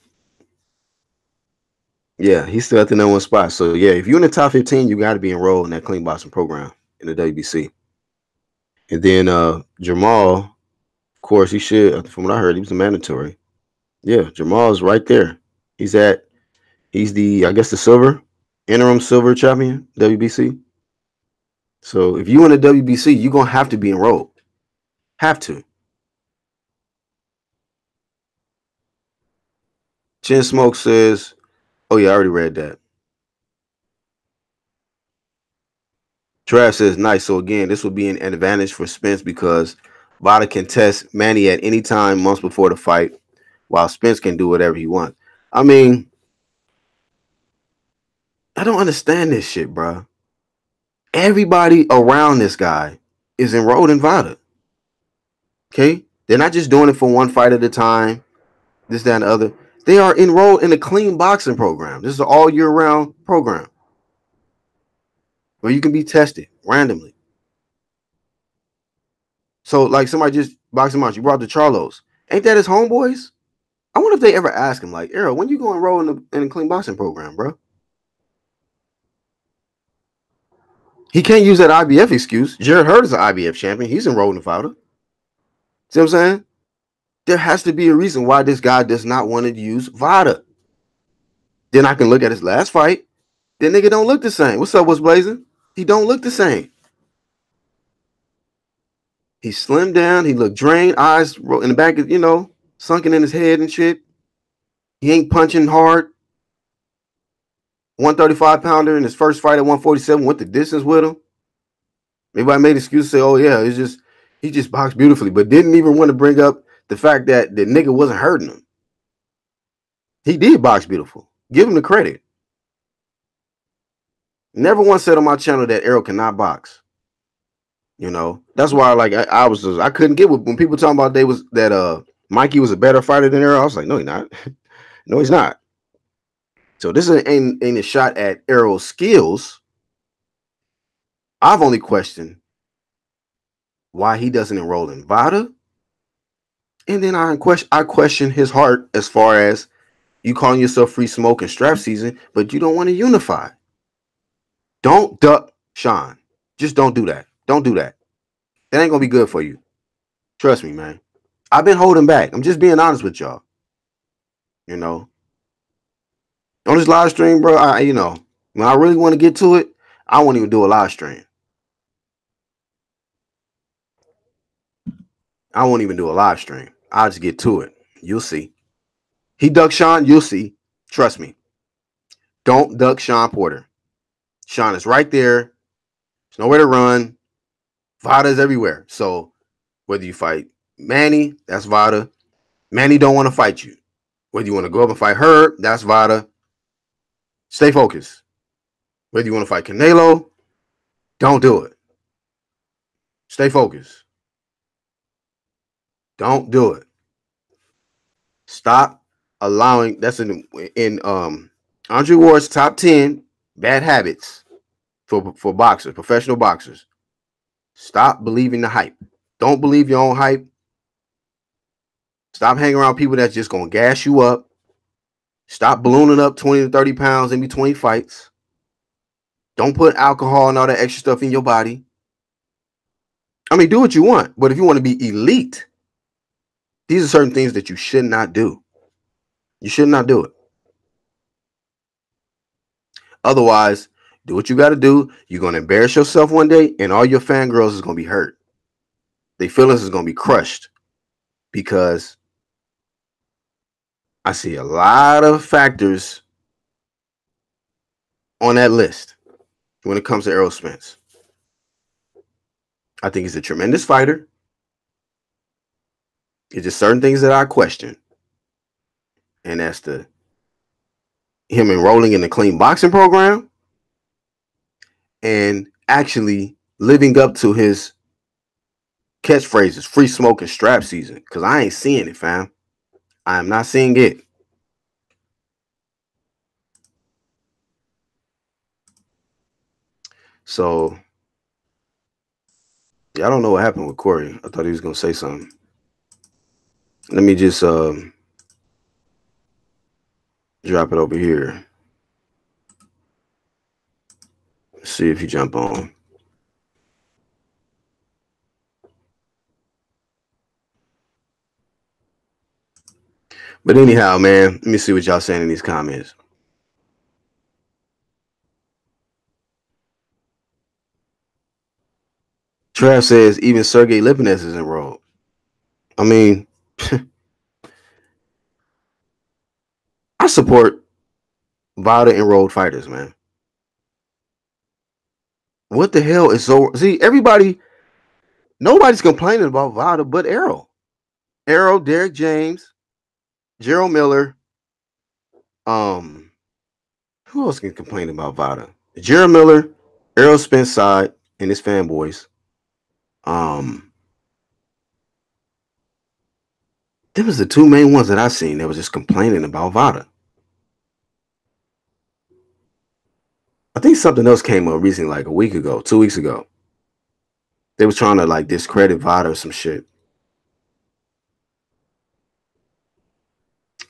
Yeah, he's still at the number 1 spot. So yeah, if you're in the top 15, you got to be enrolled in that clean boxing program in the WBC. And then Jamal, of course, he should. From what I heard, he was a mandatory. Yeah, Jamal's right there. He's the, I guess, the interim silver champion, WBC. So if you in the WBC, you're gonna have to be enrolled. Have to. Chin Smoke says, oh yeah, I already read that. Trav says, nice. So again, this will be an advantage for Spence because VADA can test Manny at any time months before the fight, while Spence can do whatever he wants. I mean, I don't understand this shit, bro. Everybody around this guy is enrolled in VADA. Okay? They're not just doing it for one fight at a time, this, that, and the other. They are enrolled in a clean boxing program. This is an all year round program where you can be tested randomly. So like somebody just boxing out, you brought the Charlos. Ain't that his homeboys? I wonder if they ever ask him, like, Errol, when you go enroll in a clean boxing program, bro? He can't use that IBF excuse. Jared Hurd is an IBF champion. He's enrolled in fighter. See what I'm saying? There has to be a reason why this guy does not want to use VADA. Then I can look at his last fight. That nigga don't look the same. What's up, what's blazing? He don't look the same. He slimmed down. He looked drained. Eyes in the back, sunken in his head and shit. He ain't punching hard. 135-pounder in his first fight at 147 went the distance with him. Maybe I made an excuse to say, oh, yeah, he just boxed beautifully, but didn't even want to bring up the fact that the nigga wasn't hurting him. He did box beautiful. Give him the credit. Never once said on my channel that Errol cannot box. That's why I couldn't get with when people talking about Mikey was a better fighter than Errol. I was like, no, he's not. No, he's not. So this ain't a shot at Errol's skills. I've only questioned why he doesn't enroll in VADA. And then I question his heart as far as you calling yourself free smoke and strap season, but you don't want to unify. Don't duck Sean. Just don't do that. Don't do that. That ain't going to be good for you. Trust me, man. I've been holding back. I'm just being honest with y'all. On this live stream, bro, when I really want to get to it, I won't even do a live stream. I won't even do a live stream. I'll just get to it. You'll see. He ducked Sean. You'll see. Trust me. Don't duck Sean Porter. Sean is right there. There's nowhere to run. VADA is everywhere. So whether you fight Manny, that's VADA. Manny don't want to fight you. Whether you want to go up and fight Herb, that's VADA. Stay focused. Whether you want to fight Canelo, don't do it. Stay focused. Don't do it. Stop allowing. That's in Andre Ward's top 10 bad habits for boxers, professional boxers. Stop believing the hype. Don't believe your own hype. Stop hanging around people that's just going to gas you up. Stop ballooning up 20 to 30 pounds in between fights. Don't put alcohol and all that extra stuff in your body. I mean, do what you want, but if you want to be elite, these are certain things that you should not do. You should not do it. Otherwise, do what you got to do. You're going to embarrass yourself one day, and all your fangirls is going to be hurt. Their feelings is going to be crushed because I see a lot of factors on that list when it comes to Errol Spence. I think he's a tremendous fighter. It's just certain things that I question. And that's him enrolling in the clean boxing program and actually living up to his catchphrases, free smoke and strap season. Because I ain't seeing it, fam. I am not seeing it. So, yeah, I don't know what happened with Corey. I thought he was going to say something. Let me just drop it over here. See if you jump on. But anyhow, man, let me see what y'all saying in these comments. Trav says even Sergey Lipinets is enrolled. I mean, I support VADA enrolled fighters, man. What the hell is so? See, nobody's complaining about VADA but Errol. Errol, Derek James, Gerald Miller. Who else can complain about VADA? Gerald Miller, Errol Spence side, and his fanboys. Them was the two main ones that I seen that was just complaining about VADA. I think something else came up recently, like a week ago, 2 weeks ago. They was trying to like discredit Vada or some shit.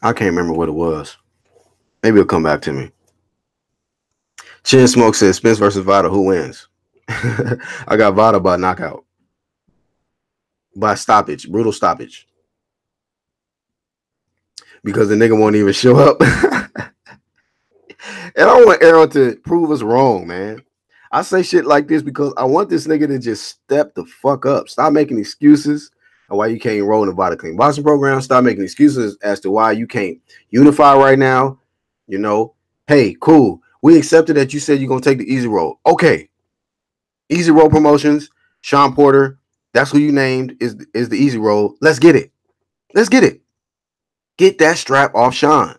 I can't remember what it was. Maybe it'll come back to me. Chin Smoke says Spence versus Vada. Who wins? I got Vada by knockout. By stoppage. Brutal stoppage. Because the nigga won't even show up. And I want Errol to prove us wrong, man. I say shit like this because I want this nigga to just step the fuck up. Stop making excuses on why you can't enroll in the Vada Clean Boxing program. Stop making excuses as to why you can't unify right now. You know, hey, cool. We accepted that you said you're going to take the easy road. Okay. Easy Road Promotions, Sean Porter, that's who you named, is the easy road. Let's get it. Let's get it. Get that strap off Sean.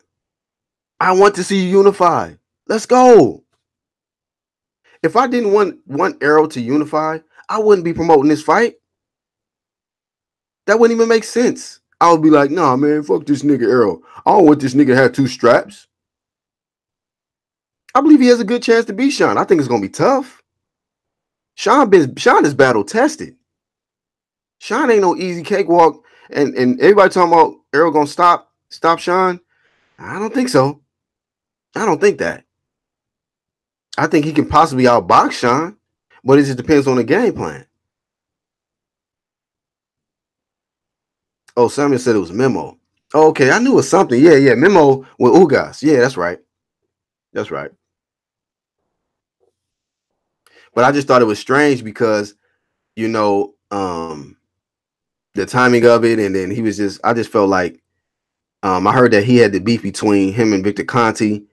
I want to see you unify. Let's go. If I didn't want Errol to unify, I wouldn't be promoting this fight. That wouldn't even make sense. I would be like, nah, man, fuck this nigga Errol. I don't want this nigga to have 2 straps. I believe he has a good chance to beat Sean. I think it's going to be tough. Sean is battle tested. Sean ain't no easy cakewalk. And everybody talking about Errol going to stop Sean. I don't think so. I don't think that. I think he can possibly outbox Sean, but it just depends on the game plan. Oh, Samuel said it was Memo. Oh, okay, I knew it was something. Yeah, Memo with Ugas. Yeah, that's right. That's right. But I just thought it was strange because, you know, the timing of it, and then I just felt like I heard that he had the beef between him and Victor Conti,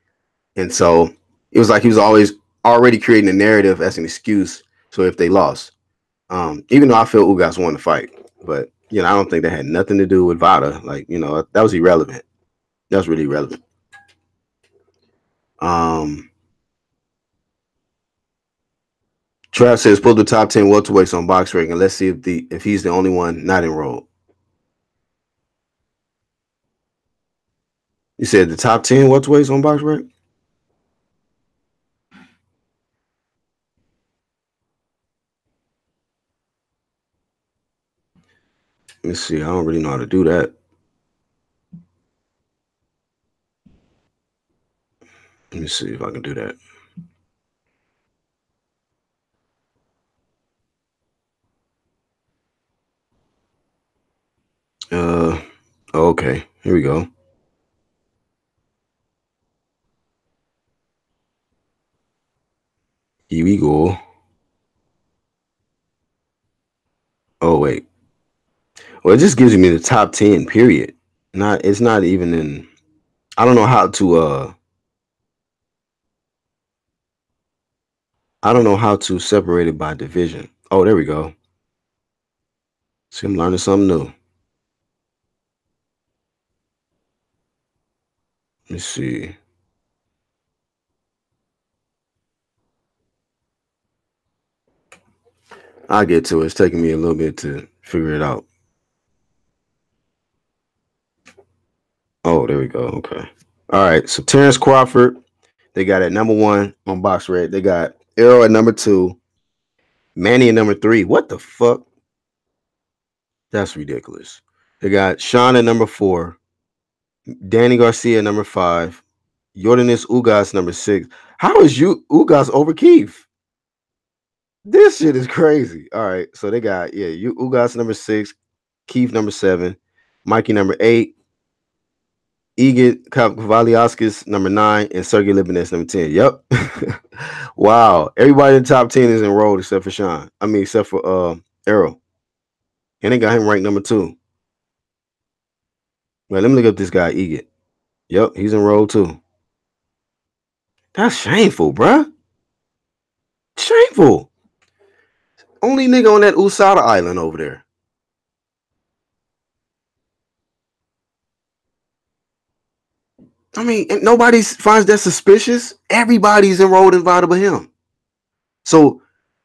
and so it was like he was always already creating a narrative as an excuse. So if they lost, even though I feel Ugas won the fight, but I don't think that had nothing to do with Vada. Like, that was irrelevant. That was really irrelevant. Trav says pull the top 10 welterweights on BoxRec and let's see if he's the only one not enrolled. You said the top 10 welterweights on BoxRec? Let me see. I don't really know how to do that. Let me see if I can do that. Okay. Here we go. Here we go. Oh, wait. Well, it just gives me the top 10, period. It's not even in. I don't know how to separate it by division. Oh, there we go. See, I'm learning something new. Let me see. I'll get to it. It's taking me a little bit to figure it out. Oh, there we go. Okay. All right. So Terrence Crawford, they got at number 1 on BoxRec. They got Errol at number 2. Manny at number 3. What the fuck? That's ridiculous. They got Sean at number 4. Danny Garcia at number 5. Yordanis Ugas number 6. How is Ugas over Keith? This shit is crazy. All right. So they got, Ugas number 6. Keith number 7. Mikey number 8. Egid Kavaliauskas number 9 and Sergey Libanez number 10. Yep. Wow. Everybody in the top 10 is enrolled except for Sean. I mean, except for Errol. And they got him ranked number 2. Wait, let me look up this guy, Egid. Yep, he's enrolled too. That's shameful, bruh. Shameful. Only nigga on that Usada Island over there. I mean, nobody finds that suspicious. Everybody's enrolled in Vada but him. So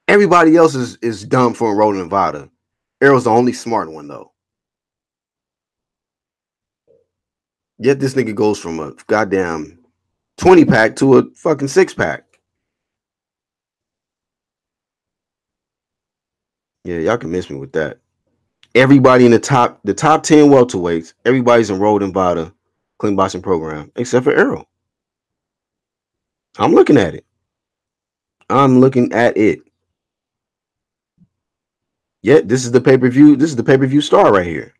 everybody else is dumb for enrolling in Vada. Errol's the only smart one, though. Yet this nigga goes from a goddamn 20-pack to a fucking 6-pack. Yeah, y'all can miss me with that. Everybody in the top 10 welterweights, everybody's enrolled in VADA clean boxing program except for Errol. I'm looking at it. I'm looking at it. Yet this is the pay-per-view. This is the pay-per-view star right here.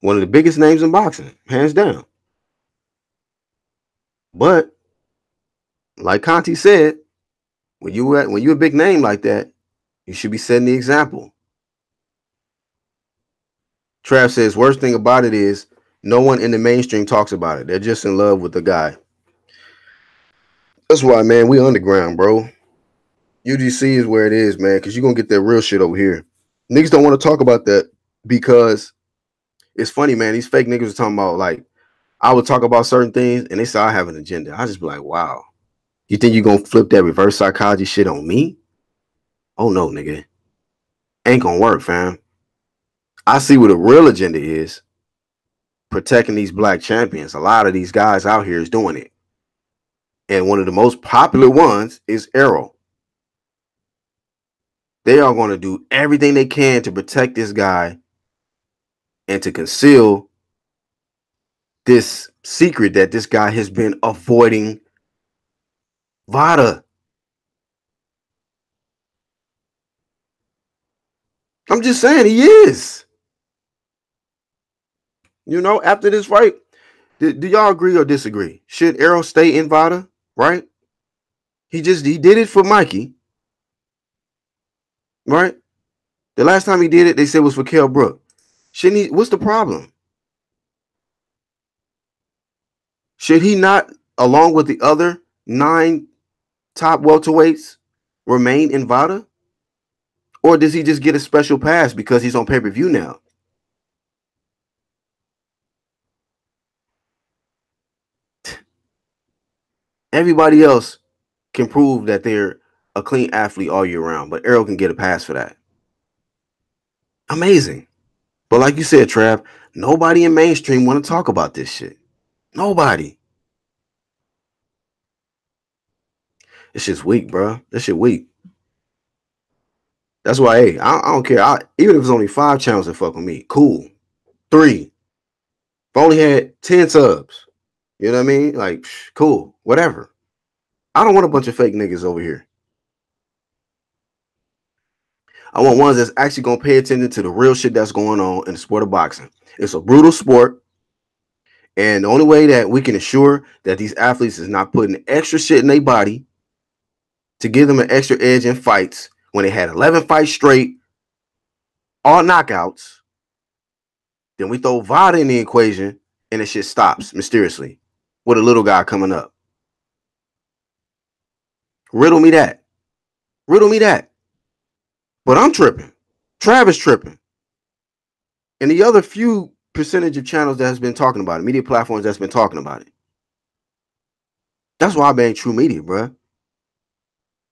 One of the biggest names in boxing, hands down. But like Conti said, when you're a big name like that, you should be setting the example. Trav says, worst thing about it is no one in the mainstream talks about it. They're just in love with the guy. That's why, man, we underground, bro. UGC is where it is, man, because you're going to get that real shit over here. Niggas don't want to talk about that because it's funny, man. These fake niggas are talking about, like, I would talk about certain things, and they say I have an agenda. I just be like, wow. You think you're going to flip that reverse psychology shit on me? Oh, no, nigga. Ain't going to work, fam. I see what a real agenda is. Protecting these black champions. A lot of these guys out here is doing it. And one of the most popular ones is Errol. They are going to do everything they can to protect this guy and to conceal this secret that this guy has been avoiding VADA. I'm just saying he is. You know, after this fight, do y'all agree or disagree? Should Errol stay in VADA, right? He did it for Mikey, right? The last time he did it, they said it was for Kell Brook. Shouldn't he? What's the problem? Should he not, along with the other 9 top welterweights, remain in VADA? Or does he just get a special pass because he's on pay-per-view now? Everybody else can prove that they're a clean athlete all year round, but Errol can get a pass for that. Amazing. But like you said, Trav, nobody in mainstream want to talk about this shit. Nobody. This shit's weak, bro. This shit weak. That's why, hey, I don't care. Even if it's only 5 channels that fuck with me, cool. 3. If I only had 10 subs, you know what I mean? Like, cool, whatever. I don't want a bunch of fake niggas over here. I want ones that's actually going to pay attention to the real shit that's going on in the sport of boxing. It's a brutal sport. And the only way that we can ensure that these athletes is not putting extra shit in their body to give them an extra edge in fights when they had 11 fights straight, all knockouts, then we throw VADA in the equation and the shit stops mysteriously with a little guy coming up. Riddle me that. Riddle me that. But I'm tripping. Travis tripping. And the other few percentage of channels that has been talking about it, media platforms that's been talking about it. That's why I ban True Media, bro.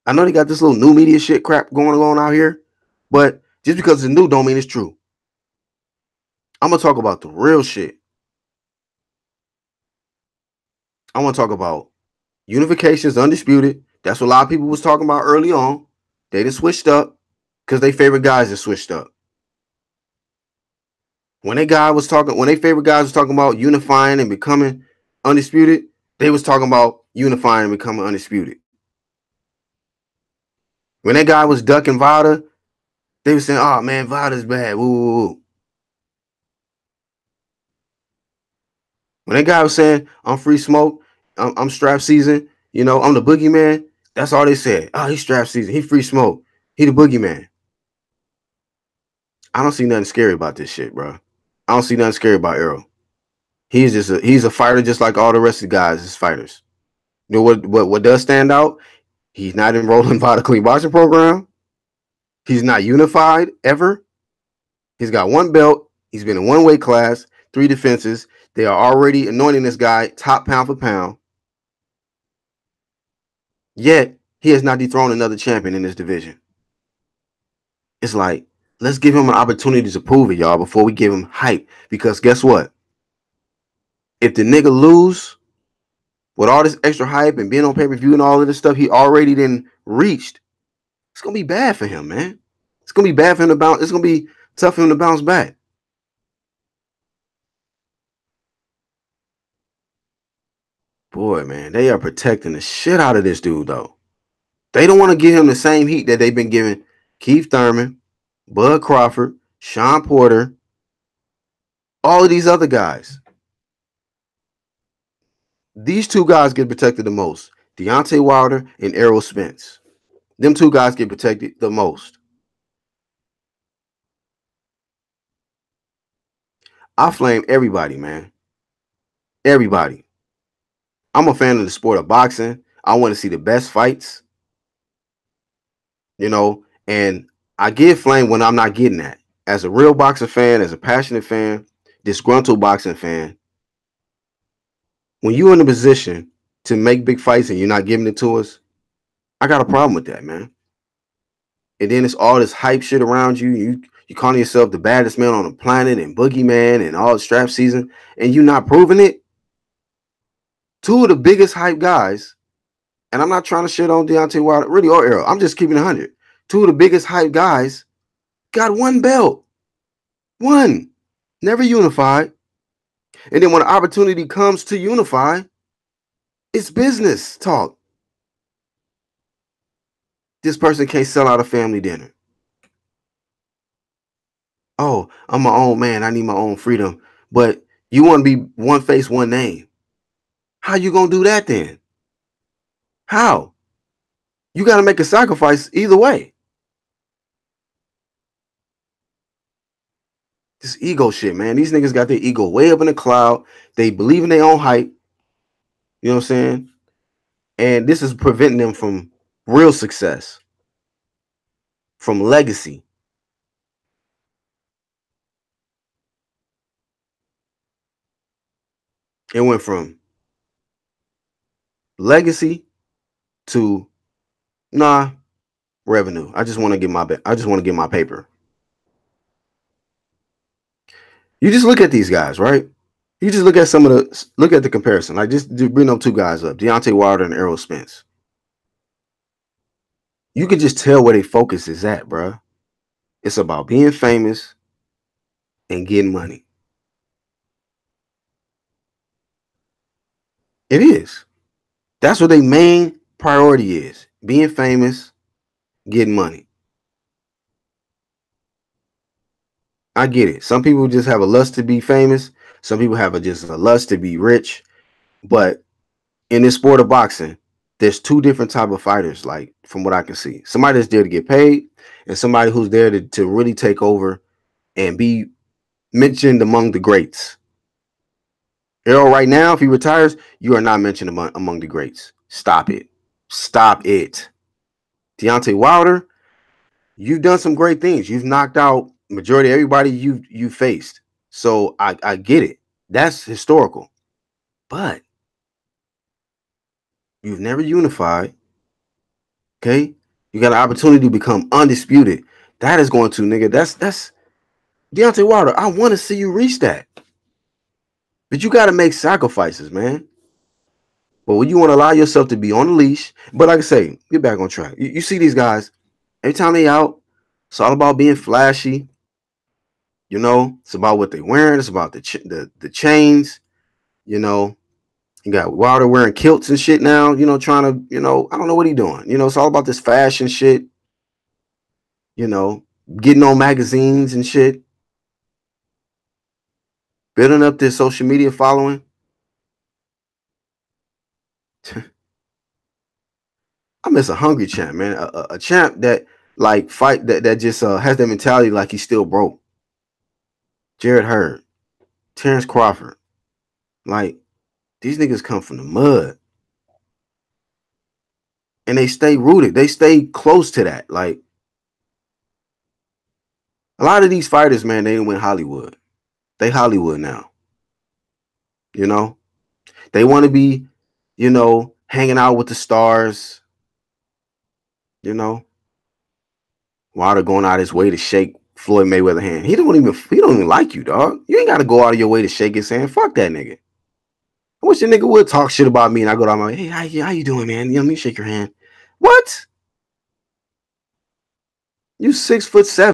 I know they got this little new media shit crap going on out here, but just because it's new don't mean it's true. I'm going to talk about the real shit. I want to talk about unification is undisputed. That's what a lot of people was talking about early on. They just switched up because they favorite guys just switched up. When they favorite guys was talking about unifying and becoming undisputed, they was talking about unifying and becoming undisputed. When that guy was ducking VADA, they were saying, "Oh man, VADA's bad." Woo, woo, woo. When that guy was saying, "I'm free smoke, I'm strap season," you know, I'm the boogeyman. That's all they said. Oh, he's strap season. He free smoke. He the boogeyman. I don't see nothing scary about this shit, bro. I don't see nothing scary about Errol. He's a fighter just like all the rest of the guys is fighters. You know what does stand out? He's not enrolled in VADA clean boxing program. He's not unified ever. He's got 1 belt. He's been in 1 weight class, 3 defenses. They are already anointing this guy top pound for pound. Yet, he has not dethroned another champion in this division. It's like, let's give him an opportunity to prove it, y'all, before we give him hype. Because guess what? If the nigga lose with all this extra hype and being on pay-per-view and all of this stuff, he already then reached It's gonna be bad for him, man. It's gonna be bad for him to bounce. It's gonna be tough for him to bounce back. Boy, man, they are protecting the shit out of this dude, though. They don't want to give him the same heat that they've been giving Keith Thurman, Bud Crawford, Sean Porter, all of these other guys. These two guys get protected the most. Deontay Wilder and Errol Spence. Them two guys get protected the most. I flame everybody, man. Everybody. I'm a fan of the sport of boxing. I want to see the best fights, you know, and I get flame when I'm not getting that. As a real boxing fan, as a passionate fan, disgruntled boxing fan, when you're in a position to make big fights and you're not giving it to us, I got a problem with that, man. And then it's all this hype shit around you. You calling yourself the baddest man on the planet and boogeyman and all the strap season, and you not proving it. Two of the biggest hype guys, and I'm not trying to shit on Deontay Wilder, really, or Errol. I'm just keeping it 100. Two of the biggest hype guys got one belt. One. Never unified. And then when the opportunity comes to unify, it's business talk. This person can't sell out a family dinner. Oh, I'm my own man. I need my own freedom. But you want to be one face, one name. How you going to do that then? How? You got to make a sacrifice either way. This ego shit, man. These niggas got their ego way up in the cloud. They believe in their own hype. You know what I'm saying? And this is preventing them from real success, from legacy. It went from legacy to revenue. I just want to get my paper. You just look at these guys, right? You just look at the comparison. Like just bring them two guys up, Deontay Wilder and Errol Spence. You can just tell where their focus is at, bro. It's about being famous and getting money. It is. That's what their main priority is. Being famous, getting money. I get it. Some people just have a lust to be famous. Some people have just a lust to be rich. But in this sport of boxing, there's two different type of fighters, like from what I can see. Somebody that's there to get paid and somebody who's there to really take over and be mentioned among the greats. Errol, right now, if he retires, you are not mentioned among the greats. Stop it. Stop it. Deontay Wilder, you've done some great things. You've knocked out majority of everybody you faced. So I get it. That's historical. But you've never unified. Okay? You got an opportunity to become undisputed. That is going to, nigga. That's Deontay Wilder. I want to see you reach that. But you got to make sacrifices, man. But when you want to allow yourself to be on the leash, but like I say, get back on track. You see these guys, every time they out, it's all about being flashy. You know, it's about what they're wearing. It's about the chains. You know, you got Wilder wearing kilts and shit now. You know, trying to, I don't know what he's doing. You know, it's all about this fashion shit. You know, getting on magazines and shit, building up their social media following. I miss a hungry champ, man. A champ that like fight that just has that mentality like he's still broke. Jarrett Hurd, Terrence Crawford, like these niggas come from the mud, and they stay rooted. They stay close to that. Like a lot of these fighters, man, they didn't win Hollywood. They Hollywood now. You know, they want to be, hanging out with the stars. You know, Wilder going out his way to shake Floyd Mayweather's hand. He don't even like you, dog. You ain't got to go out of your way to shake his hand. Fuck that nigga. I wish the nigga would talk shit about me and I go down my way, hey, how you doing, man? Let me shake your hand. What? You 6'7".